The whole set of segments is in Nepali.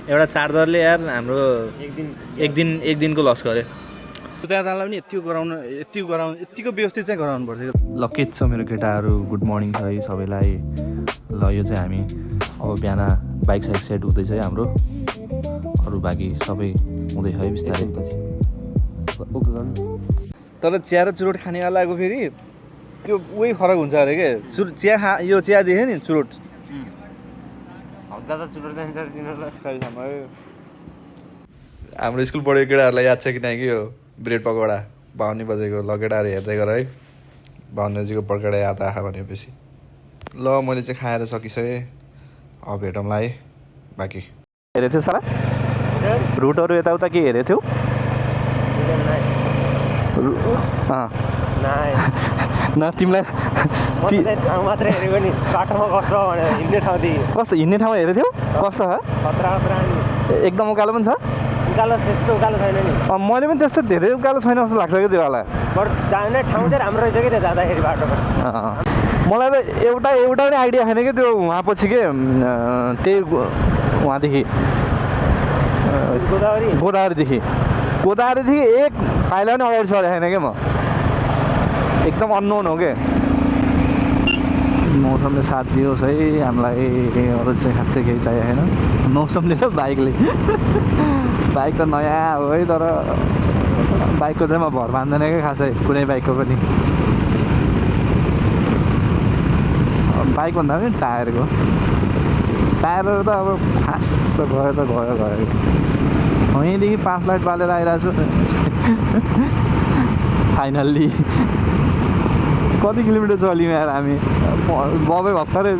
एउटा चार्जरले यार हाम्रो एक दिनको लस गर्यो। त्यहाँलाई पनि यतिको व्यवस्थित चाहिँ गराउनु पर्छ। ल के छ मेरो केटाहरू, गुड मर्निङ छ है सबैलाई। ल यो चाहिँ हामी अब बिहान बाइक साइक सेट हुँदैछ है हाम्रो, अरू बाँकी सबै हुँदैछ है बिस्तारै। तर चिया र चुरोट खानेवालाको फेरि त्यो उही फरक हुन्छ अरे के। चिया यो चिया देख्यो नि चुरोट हाम्रो स्कुल पढेको केटाहरूलाई याद छ कि नै कि यो ब्रेड पकौडा 52 बजेको। ल केटाहरू हेर्दै गर है, 52 बजीको पकौडा याद आयो भनेपछि। ल मैले चाहिँ खाएर सकिसकेँ, अब भेटौँला है बाँकी। हेरेको थियौ साला रुटहरू यताउता के हेरेको थियौ? न तिमीलाई मात्रै हेरेको नि बाटोमा कस्तो भनेर हिँड्ने ठाउँदेखि कस्तो हिँड्ने ठाउँमा हेरेको थियौ? कस्तो छ? एकदम उकालो पनि छ? उकालो त्यस्तो उकालो छैन नि। मैले पनि त्यस्तो धेरै उकालो छैन जस्तो लाग्छ क्या त्यो वाला। बरु जाने ठाउँ चाहिँ राम्रो रहेछ कि त्यो जाँदाखेरि बाटोमा। मलाई त एउटा पनि आइडिया छैन कि त्यो वहाँ पछि के त्यही वहाँदेखि गोदावरीदेखि एक पाइला पनि अगाडि सरेको छैन क्या म, एकदम अननोन हो क्या। मौसमले साथ दियोस् है हामीलाई, अरू चाहिँ खासै केही चाहिएको छैन। मौसमले र बाइकले बाइक त नयाँ हो है, तर बाइकको चाहिँ म भर मान्दैन क्या खासै, कुनै बाइकको पनि। बाइक भन्दा पनि टायरको टायरहरू त अब फास गयो त गयो। यहीँदेखि 5 लाइट बालेर आइरहेको छु फाइनल्ली। कति किलोमिटर चल्यौँ यार हामी। बबै भर्खरै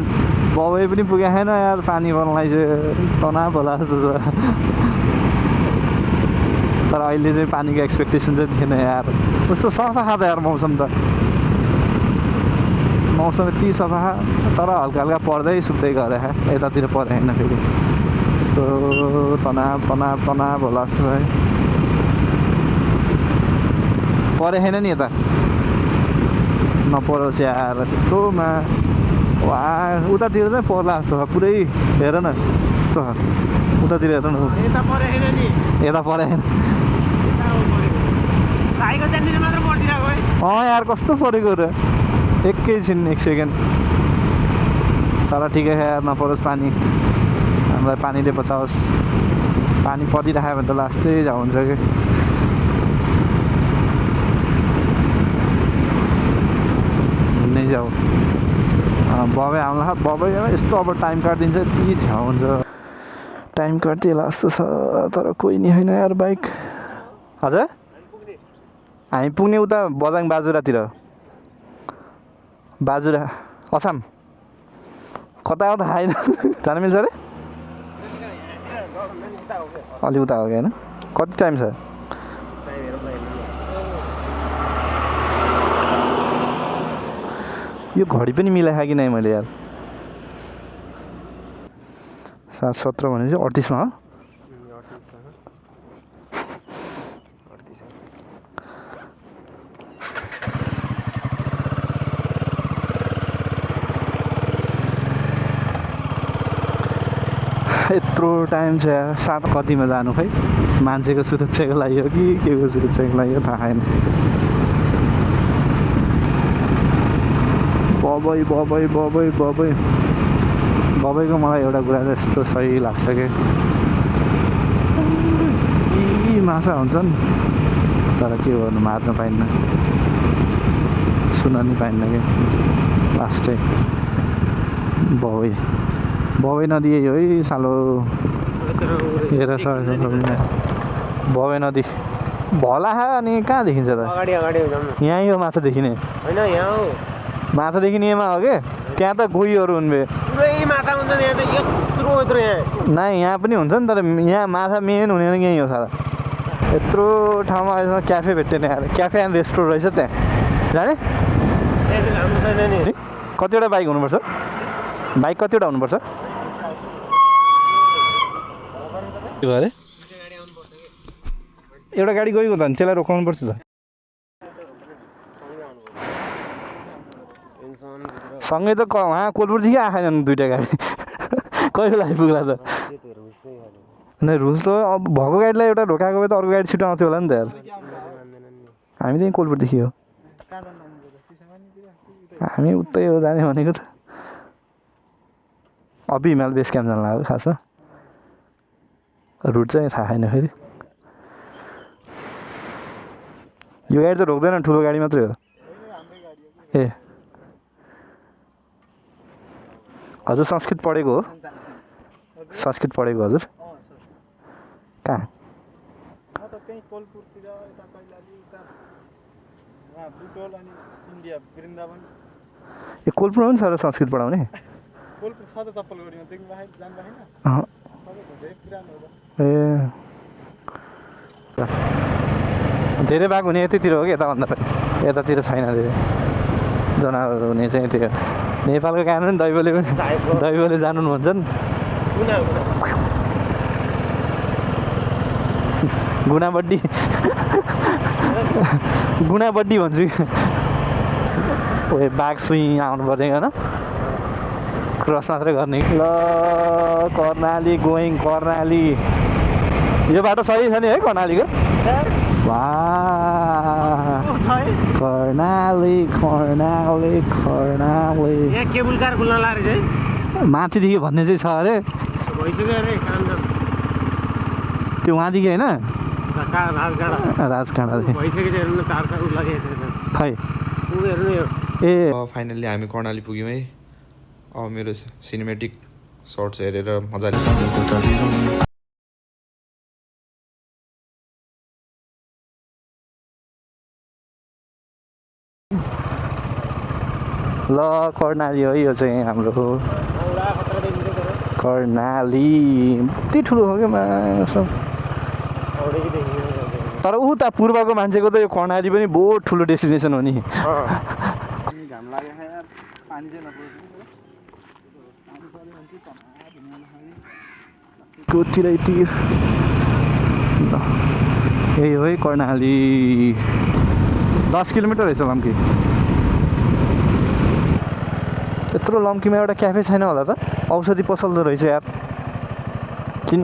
बबै पनि पुगेको छैन यार, पानी पर्नलाई चाहिँ तनाव होला जस्तो छ। तर अहिले चाहिँ पानीको एक्सपेक्टेसन चाहिँ थिएन यार। कस्तो सफा छ त यार मौसम त, मौसम यति सफा, तर हल्का हल्का पर्दै सुक्दै गरे यतातिर परेन फेरि। यस्तो तनाव होला जस्तो है। परे छैन नि यता, नपरोस् यार यस्तोमा। वा उतातिर चाहिँ पर्ला जस्तो छ पुरै। हेर न यस्तो उतातिर हेर न, यता परे छैन नि, यता परे छैन। यार कस्तो परेको र, एकैछिन 1 सेकेन्ड। तर ठिकै छ यार, नपरोस् पानी, हामीलाई पानीले बचाओस्। पानी परिराख्यो भने त लास्टै जाउ हुन्छ कि। हिँड्नै जाऊ। बबै आउँला, बबै यस्तो अब टाइम काटिदिन्छ, यति छाउ हुन्छ। टाइम काटिएला जस्तो छ, तर कोही नि होइन यार बाइक। हजुर हामी पुग्ने उता बजाङ बाजुरातिर, बाजुरा अछाम कता हो त थाहा छैन। जानु मिल्छ अरे अलि उता हो कि होइन? कति टाइम छ? यो घडी पनि मिलाएको कि नै मैले यार। 7:17 भनेपछि 38 मा हो। यत्रो टाइम छ यार। 7 कतिमा जानु खै? मान्छेको सुरक्षाको लागि हो कि के को सुरक्षाको लागि हो थाहा छैन। बबैको मलाई एउटा कुरा चाहिँ यस्तो सही लाग्छ कि यी माछा हुन्छन्, तर के गर्नु, मार्न पाइन्न, छुन नि पाइन्न कि। लास्टै बबै नदी हो है सालो। हेर बबै नदी भला अनि कहाँ देखिन्छ त? यहाँ यो माछा देखिने होइन, यहाँ हो माछा देखिने यहाँमा हो कि? त्यहाँ त गोहीहरू हुन् बे, पुरै माछा हुन्छ यहाँ त, यत्रो यहाँ। नै यहाँ पनि हुन्छ नि, तर यहाँ माछा मेन हुने नै यहीँ हो साला। यत्रो ठाउँमा अहिलेसम्म क्याफे भेट्दैन यार। क्याफे एन्ड रेस्टुरेन्ट रहेछ त्यहाँ, जाने? कतिवटा बाइक हुनुपर्छ? बाइक कतिवटा हुनुपर्छ? के भयो अरे? एउटा गाडी गएको त अनि त्यसलाई रोकाउनु पर्छ त। सँगै त वहाँ कोलपुरदेखि आएन 2टा गाडी। कहिले आइपुग्ला त? अनि रुल्स त अब भएको गाडीलाई एउटा ढोकाएको भए त अर्को गाडी छिटो आउँथ्यो होला नि त यार हामी त्यहीँ कोलपुरदेखि हो हामी उतै हो जाने भनेको त अबि हिमाल बेस क्याम्प जानु लाग्यो खासमा रुट चाहिँ थाहा छैन फेरि यो गाडी त रोक्दैन ठुलो गाडी मात्रै हो ए हजुर संस्कृत पढेको हो संस्कृत पढेको हजुर कहाँ ए कोलपुरमा पनि छ र संस्कृत पढाउने ए धेरै भाग हुने यतितिर हो कि यताभन्दा पनि यतातिर छैन धेरै जनावरहरू हुने चाहिँ त्यो नेपालको कानुन दैवले जानु भन्छन् गुनाबड्डी गुनाबड्डी भन्छु ओ बाघ सुई आउनु पर्दैन होइन क्रस मात्रै गर्ने ल कर्णाली गोइङ कर्णाली यो बाटो सही छ नि है कर्णालीको कर्णाली कर्णाली कर्णाली यहाँ केबुल कार खुल्न लाग्यो है माथिदेखि भन्ने चाहिँ छ अरे भइसक्यो अरे काम त त्यो वहाँदेखि होइन राजकाँडा राजकाँडादेखि भइसक्यो हेर्नु न तार उ लागेको छ खै उ हेर्नु यो ए फाइनल्ली हामी कर्णाली पुग्यौँ है अब मेरो सिनेमेटिक सर्ट्स हेरेर मजाले ल कर्णाली हो यो चाहिँ हाम्रो कर्णाली यति ठुलो हो क्या सब तर उता पूर्वको मान्छेको त यो कर्णाली पनि बहुत ठुलो डेस्टिनेसन हो नि कोतिर यति यही हो है कर्णाली 10 किलोमिटर रहेछ लम्की त्यत्रो लम्कीमा एउटा क्याफे छैन होला त औषधि पसल त रहेछ यार किन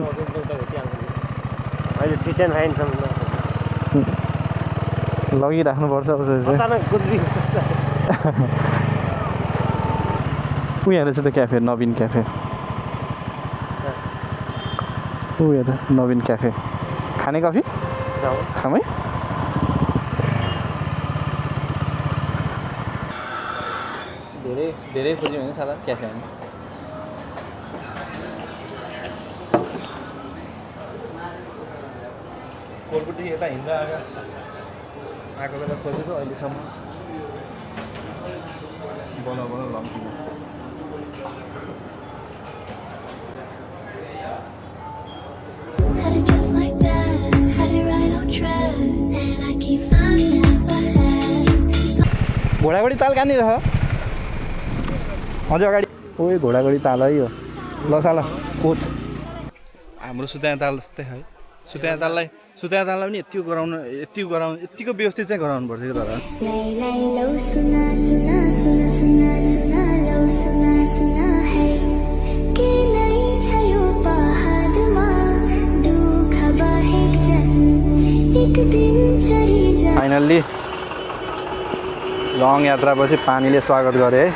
अहिले किचन फाइन लगिराख्नुपर्छ अचानक गुद्री ऊ यहाँ रहेछ त क्याफे नवीन क्याफे ऊ हेर नवीन क्याफे खाने कफी खामै धेरै धेरै खोज्यौँ होइन साला क्याफे हामी कोलपुरदेखि यता हिँड्दा आएको बेला खोजेको अहिलेसम्म बल लम्कीमा Had it just like that, had it right on track, and I keep finding never had. घोडागडी ताल कहाँनिर छ अझ अगाडि ओए घोडागडी ताल है यो ल साला कोच हाम्रो सुत्या ताल जस्तै है सुत्या ताललाई पनि यतिको व्यवस्थित चाहिँ गराउनु पर्छ कि तर Lay, lay low, suna, suna, suna, suna, suna, low, suna, suna, hey. के नहीं छयो पहाडमा दुःख बाहेक जन एक दिन चढी जा फाइनल्ली लङ यात्रापछि पानीले स्वागत गरे है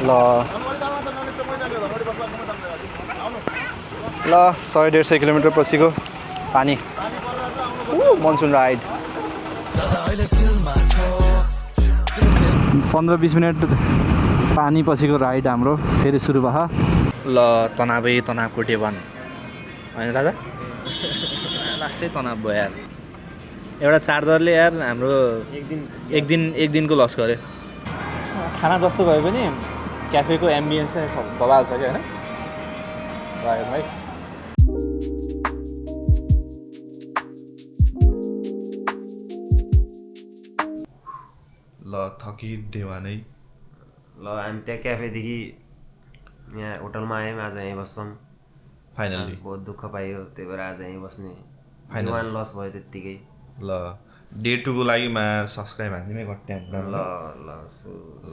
ल 100-150 किलोमिटर पछिको पानी मनसुन राइड 15-20 मिनट पानी पछिको राइड हाम्रो फेरि सुरु भयो ल तनावै तनावको टेबन होइन दादा लास्टै तनाव भयो यार एउटा चार्जरले यार हाम्रो एक दिनको लस गर्यो खाना जस्तो भए पनि क्याफेको एम्बियन्स चाहिँ सब बवाल छ कि होइन भयो है ल थकी डेवा नै ल हामी त्यहाँ क्याफेदेखि यहाँ होटलमा आयौँ आज यहीँ बस्छौँ फाइनल्ली बहुत दुःख पायो त्यही भएर आज यहीँ बस्ने Finally. वान लस भयो त्यत्तिकै ल डे 2 को लागि सब्सक्राइब हान्दिमै गट्ट्याम ल ल